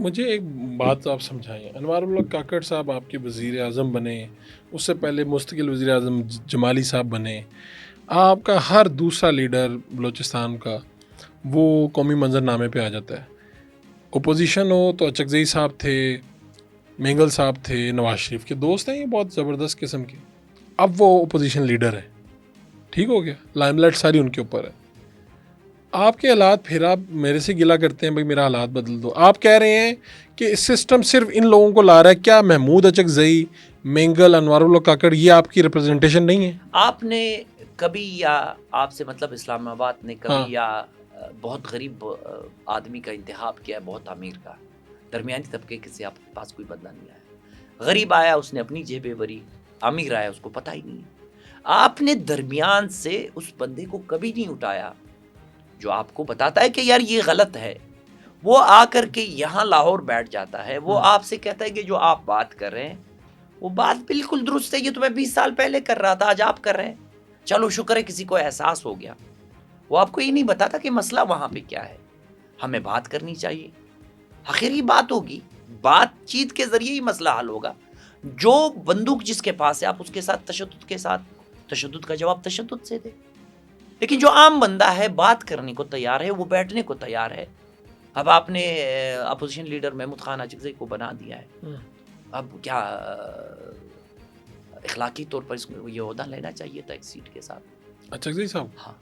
مجھے ایک بات آپ سمجھائیں، انوار الحق کاکڑ صاحب آپ کے وزیر اعظم بنے، اس سے پہلے مستقل وزیر اعظم جمالی صاحب بنے، آپ کا ہر دوسرا لیڈر بلوچستان کا وہ قومی منظر نامے پہ آ جاتا ہے. اپوزیشن ہو تو اچکزئی صاحب تھے، مینگل صاحب تھے، نواز شریف کے دوست ہیں یہ بہت زبردست قسم کے. اب وہ اپوزیشن لیڈر ہے، ٹھیک ہو گیا، لائم لائٹ ساری ان کے اوپر ہے. آپ کے حالات پھر آپ میرے سے گلا کرتے ہیں بھائی میرا حالات بدل دو. آپ کہہ رہے ہیں کہ اس سسٹم صرف ان لوگوں کو لا رہا ہے. کیا محمود اچکزئی، مینگل، انوار الحق کاکڑ یہ آپ کی ریپرزنٹیشن نہیں ہے؟ آپ نے کبھی، یا آپ سے مطلب اسلام آباد نے کبھی، ہاں. یا بہت غریب آدمی کا انتخاب کیا ہے بہت امیر کا، درمیانی طبقے کے سے آپ کے پاس کوئی بدلہ نہیں آیا. غریب آیا اس نے اپنی جیبیں بھری، امیر آیا اس کو پتہ ہی نہیں. آپ نے درمیان سے اس بندے کو کبھی نہیں اٹھایا جو آپ کو بتاتا ہے کہ یار یہ غلط ہے. وہ آ کر کے یہاں لاہور بیٹھ جاتا ہے، وہ آپ سے کہتا ہے کہ جو آپ بات کر رہے ہیں وہ بات بالکل درست ہے، یہ تو میں 20 سال پہلے کر رہا تھا، آج آپ کر رہے ہیں. چلو شکر ہے کسی کو احساس ہو گیا. وہ آپ کو یہ نہیں بتاتا کہ مسئلہ وہاں پہ کیا ہے. ہمیں بات کرنی چاہیے، آخر یہ بات ہوگی، بات چیت کے ذریعے ہی مسئلہ حل ہوگا. جو بندوق جس کے پاس ہے آپ اس کے ساتھ تشدد کا جواب تشدد سے دے. لیکن جو عام بندہ ہے بات کرنے کو تیار ہے، وہ بیٹھنے کو تیار ہے. اب آپ نے اپوزیشن لیڈر محمود خان اچکزئی کو بنا دیا ہے. اب کیا اخلاقی طور پر اس کو یہ عہدہ لینا چاہیے تھا ایک سیٹ کے ساتھ. اچکزئی صاحب ہاں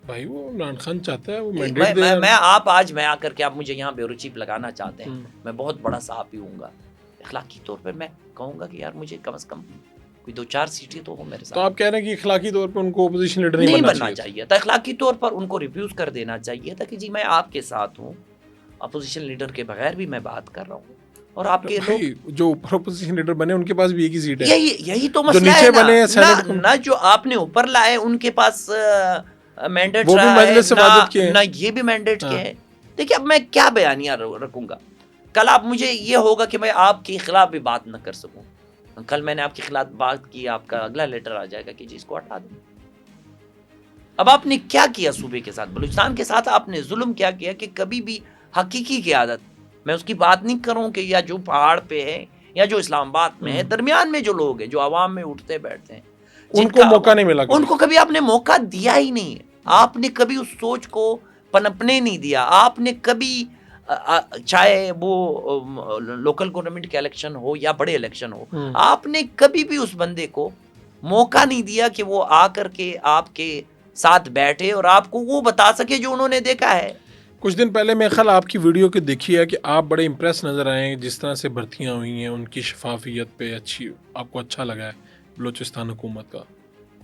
بھائی وہ عمران خان چاہتا ہے وہ مینڈیٹ دے. میں آپ آج میں آ کر کے آپ مجھے یہاں بے رچی لگانا چاہتے ہیں، میں بہت بڑا صحافی ہوں گا. اخلاقی طور پر میں کہوں گا کہ یار مجھے کم از کم کوئی 2-4 سیٹیں تو ہو میرے ساتھ. تو آپ کہہ رہے ہیں کہ اخلاقی طور پر ان کو اپوزیشن لیڈر نہیں بننا چاہیے تھا، اخلاقی طور پر ان کو ریفیوز کر دینا چاہیے تھا کہ جی میں آپ کے ساتھ ہوں، اپوزیشن لیڈر کے بغیر بھی میں بات کر رہا ہوں. اور آپ کے لوگ جو اوپر اپوزیشن لیڈر بنے ان کے پاس بھی ایک ہی سیٹ ہے، یہی تو جو مسئلہ نیچے ہے بنے ہیں سینٹ نہ جو آپ نے اوپر لائے ان کے پاس مینڈیٹ وہ بھی رہا ہے، مجلس سے وعدت کے ہیں. نہ یہ بھی مینڈیٹ کے ہیں. دیکھیے اب میں کیا بیانیہ رکھوں گا، کل آپ مجھے یہ ہوگا کہ میں آپ کے خلاف بھی بات نہ کر سکوں. کل میں نے آپ کے خلاف بات کی، آپ کا اگلا لیٹر آ جائے گا کہ جی اس کو ہٹا دیں. اب آپ نے کیا کیا صوبے کے ساتھ، بلوچستان کے ساتھ آپ نے ظلم کیا کیا کہ کبھی بھی حقیقی قیادت، میں اس کی بات نہیں کروں کہ یا جو پہاڑ پہ ہے یا جو اسلام آباد میں ہے، درمیان میں جو لوگ ہیں جو عوام میں اٹھتے بیٹھتے ہیں، ان کو موقع نہیں ملا، ان کو کبھی آپ نے موقع دیا ہی نہیں ہے. آپ نے کبھی اس سوچ کو پنپنے نہیں دیا. آپ نے کبھی چاہے وہ لوکل گورنمنٹ کے الیکشن ہو یا بڑے الیکشن ہو، آپ نے کبھی بھی اس بندے کو موقع نہیں دیا کہ وہ آ کر کے آپ کے ساتھ بیٹھے اور آپ کو وہ بتا سکے جو انہوں نے دیکھا ہے. کچھ دن پہلے میں خیال آپ کی ویڈیو کے دیکھی ہے کہ آپ بڑے امپریس نظر آئے ہیں جس طرح سے بھرتیاں ہوئی ہیں، ان کی شفافیت پہ اچھی آپ کو اچھا لگا ہے بلوچستان حکومت کا.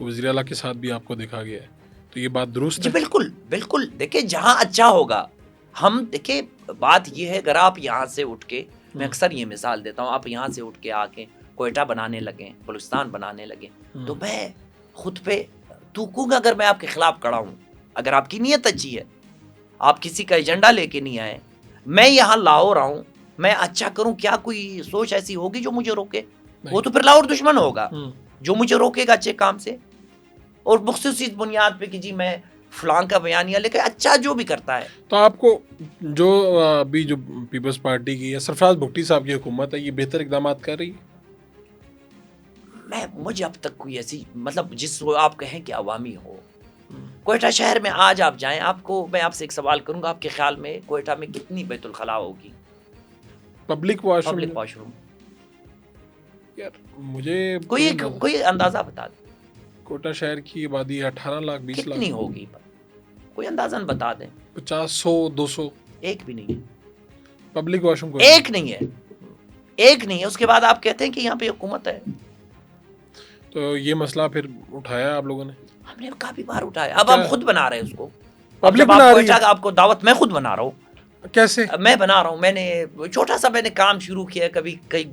وزیر اعلیٰ کے ساتھ بھی آپ کو دیکھا گیا ہے، تو یہ بات درست جی ہے؟ بالکل بالکل. دیکھیں جہاں اچھا ہوگا، ہم دیکھیں بات یہ ہے اگر آپ یہاں سے اٹھ کے، میں اکثر یہ مثال دیتا ہوں، آپ یہاں سے اٹھ کے آ کے کوئٹہ بنانے لگیں، بلوچستان بنانے لگیں، تو میں خود پہ تھوکوں گا اگر میں آپ کے خلاف کھڑا ہوں. اگر آپ کی نیت اچھی ہے، آپ کسی کا ایجنڈا لے کے نہیں آئے، میں یہاں لاہور آؤں، میں اچھا کروں، کیا کوئی سوچ ایسی ہوگی جو مجھے روکے؟ وہ تو پھر لاہور دشمن ہوگا جو مجھے روکے گا اچھے کام سے. اور مخصوص اس بنیاد پہ کہ جی میں فلاں کا بیانیہ لے کے اچھا جو بھی کرتا ہے. تو آپ کو جو ابھی جو پیپلز پارٹی کی یا سرفراز بھگٹی صاحب کی حکومت ہے یہ بہتر اقدامات کر رہی ہے؟ مجھے اب تک کوئی ایسی مطلب جس کو آپ کہیں کہ عوامی ہو. کوئٹہ شہر میں آج آپ جائیں، آپ کو میں آپ سے ایک سوال کروں گا، آپ کے خیال میں کوئٹہ میں کتنی بیت الخلاء ہوگی؟ پبلک واش روم یار مجھے کوئی اندازہ بتا دیں. کوئٹہ شہر کی آبادی 18 لاکھ 20 لاکھ کتنی ہوگی؟ کوئی اندازہ بتا دیں. 50 100 200 ایک بھی نہیں ہے. پبلک واش روم ایک نہیں ہے. اس کے بعد آپ کہتے ہیں کہ یہاں پہ حکومت ہے. تو یہ مسئلہ پھر اٹھایا آپ لوگوں نے؟ ہم نے کافی بار اٹھایا. اب ہم خود بنا رہے ہیں اس کو. اب پبلک جب آپ بنا کو رہی ہے؟ آپ کو دعوت میں خود بنا رہا ہوں. کیسے میں بنا رہا ہوں؟ میں نے چھوٹا سا میں نے کام شروع کیا ہے. کبھی کئی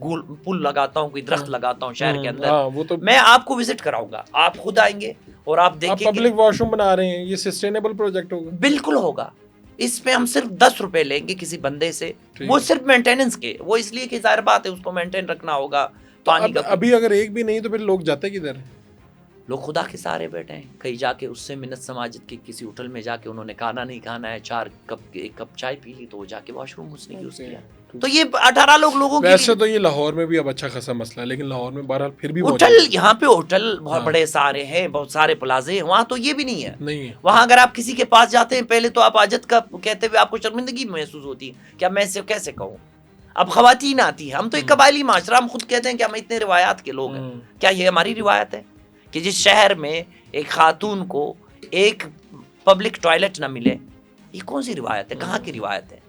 پل لگاتا ہوں، کوئی درخت لگاتا ہوں شہر کے اندر. وہ تو میں آپ کو وزٹ کراؤں گا، آپ خود آئیں گے اور آپ دیکھیں گے. پبلک واش روم بنا رہے ہیں، یہ سسٹینیبل پروجیکٹ ہوگا؟ بالکل ہوگا. اس میں ہم صرف 10 روپے لیں گے کسی بندے سے، وہ صرف مینٹیننس کے، وہ اس لیے کہ ظاہر بات ہے اس کو مینٹین رکھنا ہوگا. پانی کا ابھی اگر ایک بھی نہیں تو پھر لوگ جاتے کدھر ہیں؟ لوگ خدا کے سہارے بیٹھے ہیں. کہیں جا کے اس سے منت سماجت کی کسی ہوٹل میں جا کے انہوں نے کھانا نہیں کھانا ہے، 4 کپ 1 کپ چائے پی لی تو وہ جا کے واش روم اس نے یوز کیا. تو یہ 18 لوگوں کی ویسے تو یہ لاہور میں بھی اب اچھا خاصا مسئلہ ہے، لیکن لاہور میں بہرحال پھر بھی ہوٹل، یہاں پہ ہوٹل بہت بڑے سارے ہیں، بہت سارے پلازے ہیں، وہاں تو یہ بھی نہیں ہے. نہیں ہے. وہاں اگر آپ کسی کے پاس جاتے ہیں پہلے تو آپ حاجت کا کہتے ہوئے آپ کو شرمندگی محسوس ہوتی ہے کہ اب میں اسے کیسے کہوں. اب خواتین آتی ہیں، ہم تو ایک قبائلی معاشرہ، ہم خود کہتے ہیں کہ ہم اتنے روایات کے لوگ ہیں. کیا یہ ہماری روایت ہے کہ جس شہر میں ایک خاتون کو ایک پبلک ٹوائلٹ نہ ملے؟ یہ کون سی روایت ہے؟ کہاں کی روایت ہے؟